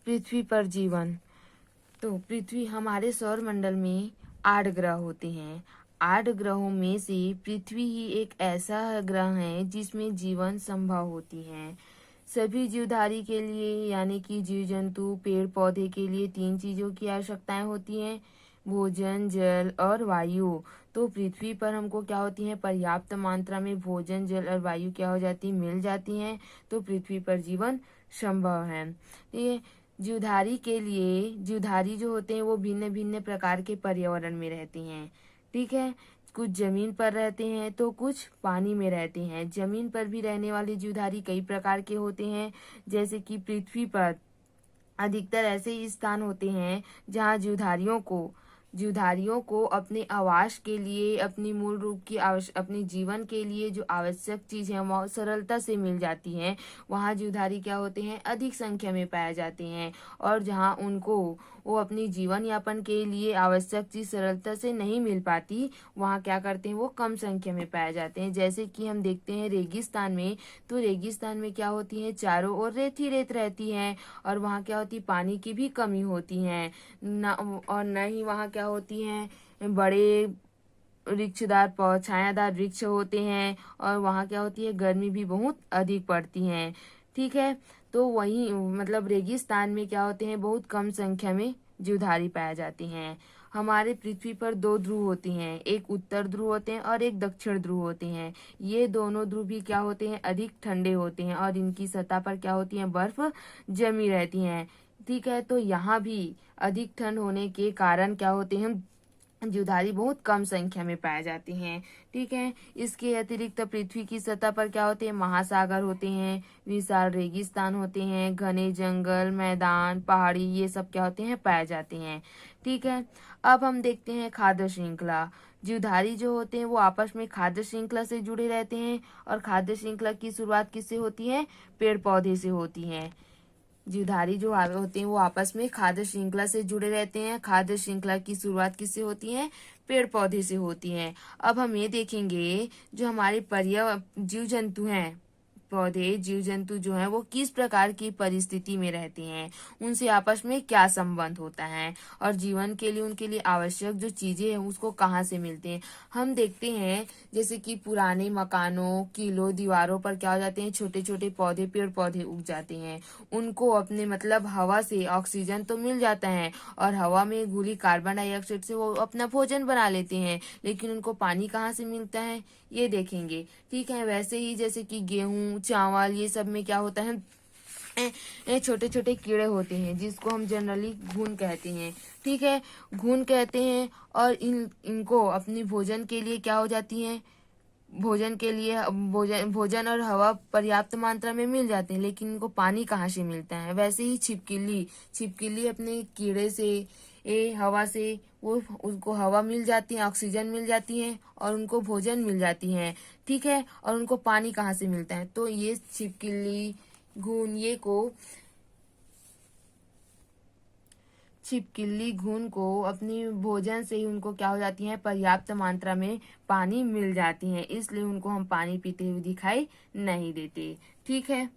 पृथ्वी पर जीवन। तो पृथ्वी, हमारे सौर मंडल में 8 ग्रह होते हैं। 8 ग्रहों में से पृथ्वी ही एक ऐसा ग्रह है जिसमें जीवन संभव होती है। सभी जीवधारी के लिए, यानी कि जीव जंतु, पेड़ पौधे के लिए 3 चीजों की आवश्यकताएं होती हैं: भोजन, जल और वायु। तो पृथ्वी पर हमको क्या होती है, पर्याप्त मात्रा में भोजन, जल और वायु क्या हो जाती, मिल जाती हैं। तो पृथ्वी पर जीवन संभव है। ये जीवधारी के लिए, जीवधारी जो होते हैं वो भिन्न भिन्न प्रकार के पर्यावरण में रहते हैं। ठीक है, कुछ जमीन पर रहते हैं तो कुछ पानी में रहते हैं। जमीन पर भी रहने वाले जीवधारी कई प्रकार के होते हैं, जैसे कि पृथ्वी पर अधिकतर ऐसे ही स्थान होते हैं जहाँ जीवधारियों को अपने आवास के लिए, अपनी मूल रूप की अपने जीवन के लिए जो आवश्यक चीज है वह सरलता से मिल जाती है। वहाँ जीवधारी क्या होते हैं, अधिक संख्या में पाए जाते हैं। और जहाँ उनको वो अपनी जीवन यापन के लिए आवश्यक चीज सरलता से नहीं मिल पाती, वहाँ क्या करते हैं, वो कम संख्या में पाए जाते हैं। जैसे कि हम देखते हैं रेगिस्तान में, तो रेगिस्तान में क्या होती है, चारों ओर रेत ही रेत रहती है और वहाँ क्या होती है, पानी की भी कमी होती है और न ही वहाँ क्या होती हैं, बड़े वृक्षदार छायादार वृक्ष होते हैं और वहाँ क्या होती है, गर्मी भी बहुत अधिक पड़ती है। ठीक है, तो वही मतलब रेगिस्तान में क्या होते हैं, बहुत कम संख्या में जीवधारी पाए जाते हैं। हमारे पृथ्वी पर 2 ध्रुव होते हैं, एक उत्तर ध्रुव होते हैं और एक दक्षिण ध्रुव होते हैं। ये दोनों ध्रुव भी क्या होते हैं, अधिक ठंडे होते हैं और इनकी सतह पर क्या होती है, बर्फ जमी रहती है। ठीक है, तो यहाँ भी अधिक ठंड होने के कारण क्या होते हैं, जीवधारी बहुत कम संख्या में पाए जाते हैं। ठीक है, इसके अतिरिक्त पृथ्वी की सतह पर क्या होते हैं, महासागर होते हैं, विशाल रेगिस्तान होते हैं, घने जंगल, मैदान, पहाड़ी, ये सब क्या होते हैं, पाए जाते हैं। ठीक है, अब हम देखते हैं खाद्य श्रृंखला। जीवधारी जो होते हैं वो आपस में खाद्य श्रृंखला से जुड़े रहते हैं और खाद्य श्रृंखला की शुरुआत किससे होती है, पेड़ पौधे से होती है। जीवधारी जो होते हैं वो आपस में खाद्य श्रृंखला से जुड़े रहते हैं। खाद्य श्रृंखला की शुरुआत किससे होती है, पेड़ पौधे से होती है। अब हम ये देखेंगे जो हमारे जीव जंतु हैं, पौधे, जीव जंतु जो हैं वो किस प्रकार की परिस्थिति में रहते हैं, उनसे आपस में क्या संबंध होता है और जीवन के लिए उनके लिए आवश्यक जो चीजें हैं उसको कहाँ से मिलते हैं। हम देखते हैं जैसे कि पुराने मकानों, किलों, दीवारों पर क्या हो जाते हैं, छोटे छोटे पौधे, पेड़ पौधे उग जाते हैं। उनको अपने मतलब हवा से ऑक्सीजन तो मिल जाता है और हवा में घुली कार्बन डाइऑक्साइड से वो अपना भोजन बना लेते हैं, लेकिन उनको पानी कहाँ से मिलता है, ये देखेंगे। ठीक है, वैसे ही जैसे कि गेहूं, चावल, ये सब में क्या होता है, छोटे छोटे कीड़े होते हैं जिसको हम जनरली घुन कहते हैं। ठीक है, घुन कहते हैं और इनको अपनी भोजन के लिए क्या हो जाती है, भोजन के लिए भोजन और हवा पर्याप्त मात्रा में मिल जाते हैं, लेकिन इनको पानी कहाँ से मिलता है। वैसे ही छिपकली अपने कीड़े से, हवा से, वो उनको हवा मिल जाती है, ऑक्सीजन मिल जाती है और उनको भोजन मिल जाती है। ठीक है, और उनको पानी कहाँ से मिलता है, तो ये छिपकली, घुन, छिपकली, घुन को अपनी भोजन से ही उनको क्या हो जाती है, पर्याप्त मात्रा में पानी मिल जाती है, इसलिए उनको हम पानी पीते हुए दिखाई नहीं देते। ठीक है,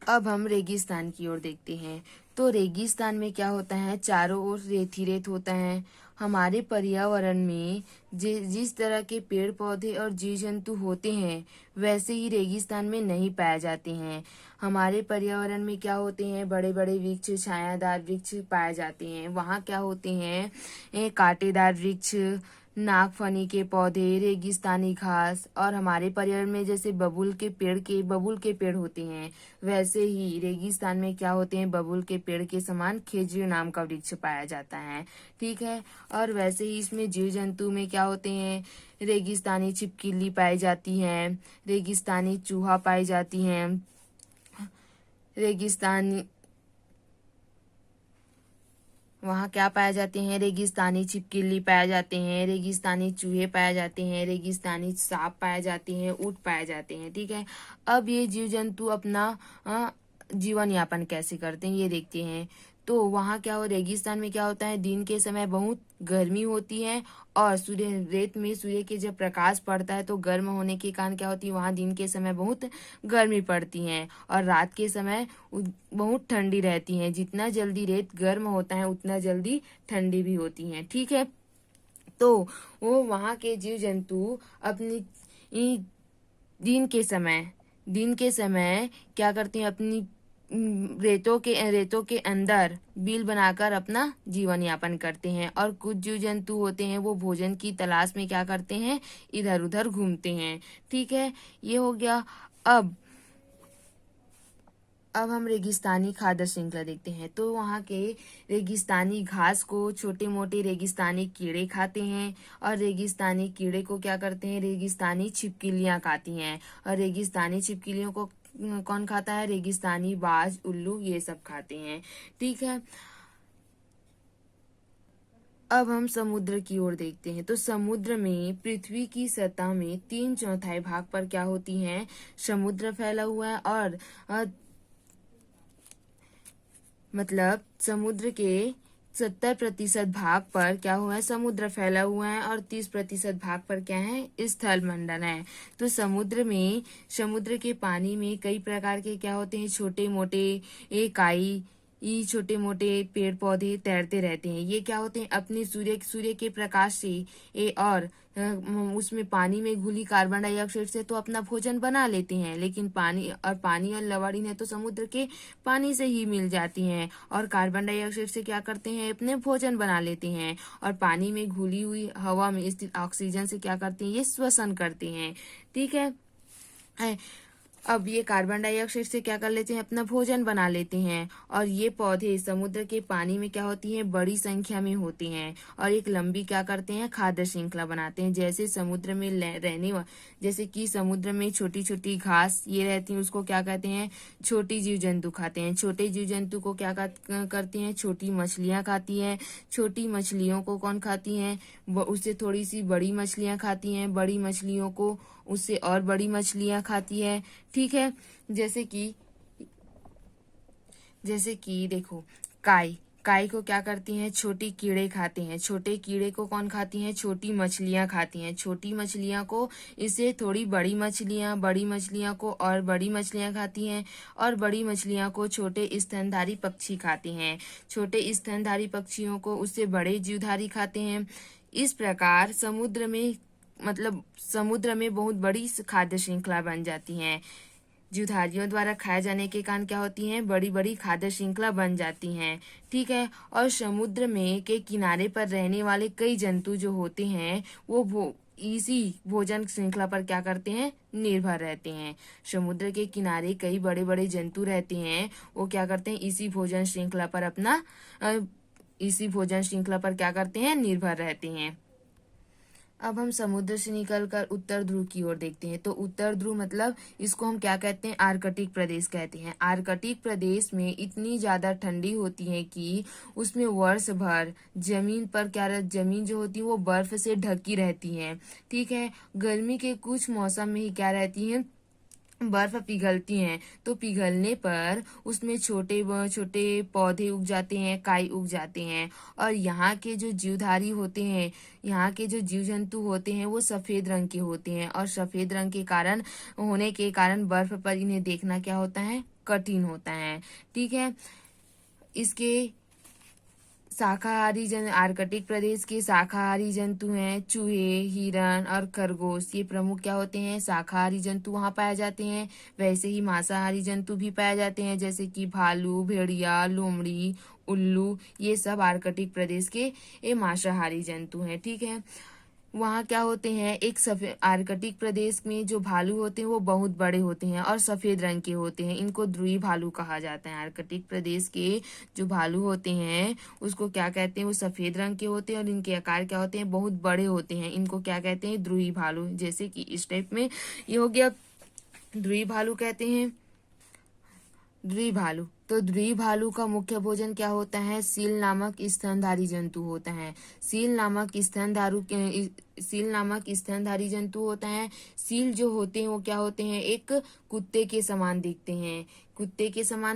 अब हम रेगिस्तान की ओर देखते हैं। तो रेगिस्तान में क्या होता है, चारों ओर रेत ही रेत होता है। हमारे पर्यावरण में जिस तरह के पेड़ पौधे और जीव जंतु होते हैं वैसे ही रेगिस्तान में नहीं पाए जाते हैं। हमारे पर्यावरण में क्या होते हैं, बड़े बड़े वृक्ष, छायादार वृक्ष पाए जाते हैं। वहाँ क्या होते हैं, कांटेदार वृक्ष, नागफनी के पौधे, रेगिस्तानी घास, और हमारे पर्यावरण में जैसे बबूल के पेड़ होते हैं, वैसे ही रेगिस्तान में क्या होते हैं, बबूल के पेड़ के समान खेजूर नाम का वृक्ष पाया जाता है। ठीक है, और वैसे ही इसमें जीव जंतु में क्या होते हैं, रेगिस्तानी छिपकली पाई जाती है, रेगिस्तानी चूहा पाई जाती है, रेगिस्तानी, वहाँ क्या पाए जाते हैं, रेगिस्तानी छिपकली पाए जाते हैं, रेगिस्तानी चूहे पाए जाते हैं, रेगिस्तानी सांप पाए जाते हैं, ऊंट पाए जाते हैं। ठीक है, अब ये जीव जंतु अपना जीवन यापन कैसे करते हैं ये देखते हैं। तो वहाँ क्या हो, रेगिस्तान में क्या होता है, दिन के समय बहुत गर्मी होती है और रेत में सूर्य के जब प्रकाश पड़ता है तो गर्म होने के कारण क्या होती है, वहाँ दिन के समय बहुत गर्मी पड़ती है और रात के समय बहुत ठंडी रहती है। जितना जल्दी रेत गर्म होता है उतना जल्दी ठंडी भी होती है। ठीक है, तो वो वहाँ के जीव जंतु अपनी दिन के समय क्या करते हैं, अपनी रेतों के अंदर बिल बनाकर अपना जीवन यापन करते हैं। और कुछ जीव जंतु होते हैं वो भोजन की तलाश में क्या करते हैं, इधर उधर घूमते हैं। ठीक है, ये हो गया। अब हम रेगिस्तानी खाद्य श्रृंखला देखते हैं। तो वहाँ के रेगिस्तानी घास को छोटे मोटे रेगिस्तानी कीड़े खाते हैं और रेगिस्तानी कीड़े को क्या करते हैं, रेगिस्तानी छिपकलियाँ खाती हैं। और रेगिस्तानी छिपकलियों को कौन खाता है, रेगिस्तानी बाज, उल्लू, ये सब खाते हैं। ठीक है, अब हम समुद्र की ओर देखते हैं। तो समुद्र में पृथ्वी की सतह में 3/4 भाग पर क्या होती हैं, समुद्र फैला हुआ है। और मतलब समुद्र के 70% भाग पर क्या हुआ है, समुद्र फैला हुआ है और 30% भाग पर क्या है, स्थल मंडल है। तो समुद्र के पानी में कई प्रकार के क्या होते हैं, छोटे मोटे काई, ये छोटे मोटे पेड़ पौधे तैरते रहते हैं। ये क्या होते हैं, अपने सूर्य के प्रकाश से और उसमें पानी में घुली कार्बन डाइऑक्साइड से तो अपना भोजन बना लेते हैं। लेकिन पानी और लवणीय है तो समुद्र के पानी से ही मिल जाती हैं। और कार्बन डाइऑक्साइड से क्या करते हैं, अपने भोजन बना लेते हैं। और पानी में घुली हुई हवा में स्थित ऑक्सीजन से क्या करते हैं, ये श्वसन करते हैं। ठीक है, अब ये कार्बन डाइऑक्साइड से क्या कर लेते हैं, अपना भोजन बना लेते हैं। और ये पौधे समुद्र के पानी में क्या होती हैं, बड़ी संख्या में होती हैं और एक लंबी क्या करते हैं, खाद्य श्रृंखला बनाते हैं। जैसे कि समुद्र में छोटी छोटी घास ये रहती है, उसको क्या कहते हैं, छोटी जीव जंतु खाते हैं। छोटे जीव जंतु को क्या करते हैं, छोटी मछलियां खाती है। छोटी मछलियों को कौन खाती हैं, उससे थोड़ी सी बड़ी मछलियां खाती हैं। बड़ी मछलियों को उससे और बड़ी मछलियां खाती है। ठीक है, जैसे कि देखो, काई को क्या करती हैं, छोटी कीड़े खाते हैं। छोटे कीड़े को कौन खाती हैं, छोटी मछलियां खाती हैं। छोटी मछलियां को इससे थोड़ी बड़ी मछलियां को और बड़ी मछलियां खाती हैं। और बड़ी मछलियां को छोटे स्तनधारी पक्षी खाते हैं। छोटे स्तनधारी पक्षियों को उससे बड़े जीवधारी खाते हैं। इस प्रकार समुद्र में बहुत बड़ी खाद्य श्रृंखला बन जाती है। जीवधारियों द्वारा खाए जाने के कारण क्या होती हैं, बड़ी बड़ी खाद्य श्रृंखला बन जाती हैं। ठीक है, और समुद्र में के किनारे पर रहने वाले कई जंतु जो होते हैं वो इसी भोजन श्रृंखला पर क्या करते हैं, निर्भर रहते हैं। समुद्र के किनारे कई बड़े बड़े जंतु रहते हैं, वो क्या करते हैं, इसी भोजन श्रृंखला पर क्या करते हैं, निर्भर रहते हैं। अब हम समुद्र से निकलकर उत्तर ध्रुव की ओर देखते हैं। तो उत्तर ध्रुव मतलब इसको हम क्या कहते हैं, आर्कटिक प्रदेश कहते हैं। आर्कटिक प्रदेश में इतनी ज्यादा ठंडी होती है कि उसमें वर्ष भर जमीन जो होती है वो बर्फ से ढकी रहती है। ठीक है, गर्मी के कुछ मौसम में ही क्या रहती है, बर्फ पिघलती हैं। तो पिघलने पर उसमें छोटे छोटे पौधे उग जाते हैं, काई उग जाते हैं। और यहाँ के जो जीव जंतु होते हैं वो सफेद रंग के होते हैं। और सफेद रंग के होने के कारण बर्फ पर इन्हें देखना क्या होता है, कठिन होता है। ठीक है, इसके आर्कटिक प्रदेश के शाकाहारी जंतु हैं चूहे, हिरण और खरगोश। ये प्रमुख क्या होते हैं, शाकाहारी जंतु वहां पाए जाते हैं। वैसे ही मांसाहारी जंतु भी पाए जाते हैं, जैसे कि भालू, भेड़िया, लोमड़ी, उल्लू, ये सब आर्कटिक प्रदेश के मांसाहारी जंतु हैं। ठीक है, वहाँ क्या होते हैं, आर्कटिक प्रदेश में जो भालू होते हैं वो बहुत बड़े होते हैं और सफेद रंग के होते हैं। इनको ध्रुवी भालू कहा जाता है। आर्कटिक प्रदेश के जो भालू होते हैं उसको क्या कहते हैं, वो सफेद रंग के होते हैं और इनके आकार क्या होते हैं, बहुत बड़े होते हैं। इनको क्या कहते हैं, ध्रुवी भालू। जैसे कि इस टाइप में ये हो गया, ध्रुवी भालू कहते हैं, ध्रुवी भालू। तो द्रुही भालू का मुख्य भोजन क्या होता है? सील नामक स्तनधारी जंतु होता है। सील नामक स्तनधारी जंतु होता है। सील जो होते हैं वो क्या होते हैं? एक कुत्ते के समान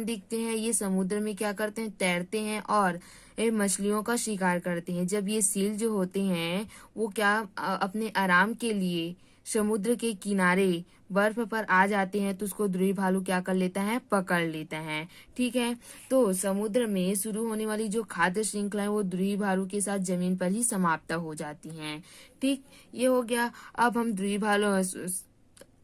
दिखते हैं। ये समुद्र में क्या करते हैं? तैरते हैं और ये मछलियों का शिकार करते हैं। जब ये सील जो होते हैं वो अपने आराम के लिए समुद्र के किनारे बर्फ पर आ जाते हैं तो उसको द्रुही भालू क्या कर लेता है? पकड़ लेता है। ठीक है, तो समुद्र में शुरू होने वाली जो खाद्य श्रृंखला है वो द्रुही भालू के साथ जमीन पर ही समाप्त हो जाती हैं। ठीक, ये हो गया। अब हम द्रुही भालू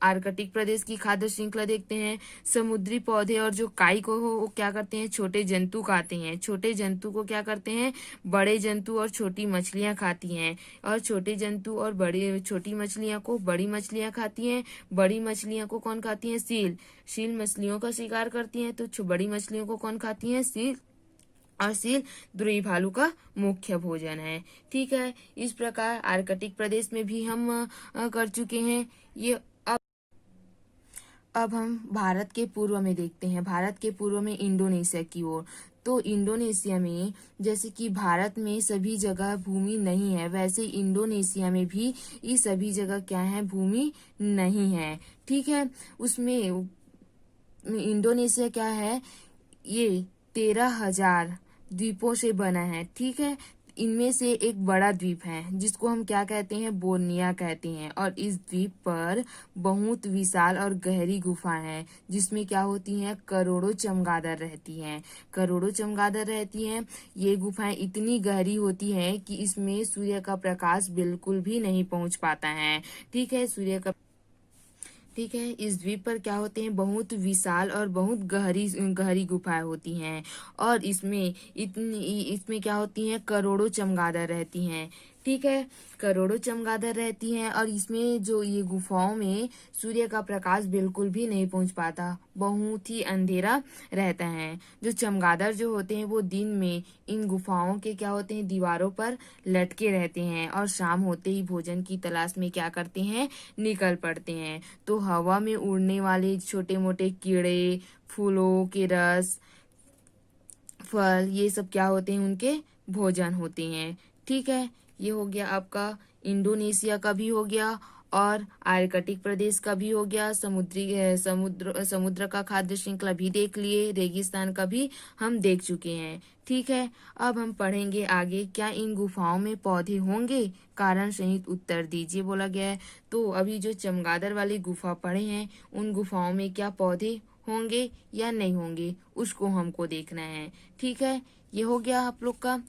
आर्कटिक प्रदेश की खाद्य श्रृंखला देखते हैं। समुद्री पौधे और जो काई को हो वो क्या करते हैं? छोटे जंतु खाते हैं। छोटे जंतु को क्या करते हैं? बड़े जंतु और छोटी मछलियां खाती हैं। और छोटे जंतु और छोटी मछलियां को बड़ी मछलियां खाती हैं। बड़ी मछलियां को कौन खाती है? सील मछलियों का शिकार करती हैं। तो बड़ी मछलियों को कौन खाती है? सील। और सील द्रुही भालू का मुख्य भोजन है। ठीक है, इस प्रकार आर्कटिक प्रदेश में भी हम कर चुके हैं। ये अब हम भारत के पूर्व में देखते हैं। भारत के पूर्व में इंडोनेशिया की ओर। तो इंडोनेशिया में जैसे कि भारत में सभी जगह भूमि नहीं है, वैसे इंडोनेशिया में भी ये सभी जगह क्या है? भूमि नहीं है। ठीक है, उसमें इंडोनेशिया क्या है? ये 13,000 द्वीपों से बना है। ठीक है, इनमें से एक बड़ा द्वीप है जिसको हम क्या कहते हैं? बोर्निया कहते हैं। और इस द्वीप पर बहुत विशाल और गहरी गुफा है जिसमें क्या होती हैं? करोड़ों चमगादड़ रहती हैं। ये गुफाएं इतनी गहरी होती हैं कि इसमें सूर्य का प्रकाश बिल्कुल भी नहीं पहुंच पाता है। ठीक है, इस द्वीप पर क्या होते हैं? बहुत विशाल और बहुत गहरी गहरी गुफाएं होती हैं। और इसमें क्या होती हैं? करोड़ों चमगादड़ रहती हैं। ठीक है, करोड़ों चमगादड़ रहती हैं और इसमें जो ये गुफाओं में सूर्य का प्रकाश बिल्कुल भी नहीं पहुंच पाता, बहुत ही अंधेरा रहता है। जो चमगादड़ जो होते हैं वो दिन में इन गुफाओं के क्या होते हैं? दीवारों पर लटके रहते हैं और शाम होते ही भोजन की तलाश में क्या करते हैं? निकल पड़ते हैं। तो हवा में उड़ने वाले छोटे मोटे कीड़े, फूलों के रस, फल, ये सब क्या होते हैं? उनके भोजन होते हैं। ठीक है, ये हो गया आपका इंडोनेशिया का भी हो गया और आर्कटिक प्रदेश का भी हो गया। समुद्र का खाद्य श्रृंखला भी देख लिए, रेगिस्तान का भी हम देख चुके हैं। ठीक है, अब हम पढ़ेंगे आगे। क्या इन गुफाओं में पौधे होंगे? कारण सहित उत्तर दीजिए बोला गया है। तो अभी जो चमगादड़ वाली गुफा पढ़े हैं उन गुफाओं में क्या पौधे होंगे या नहीं होंगे उसको हमको देखना है। ठीक है, ये हो गया आप लोग का।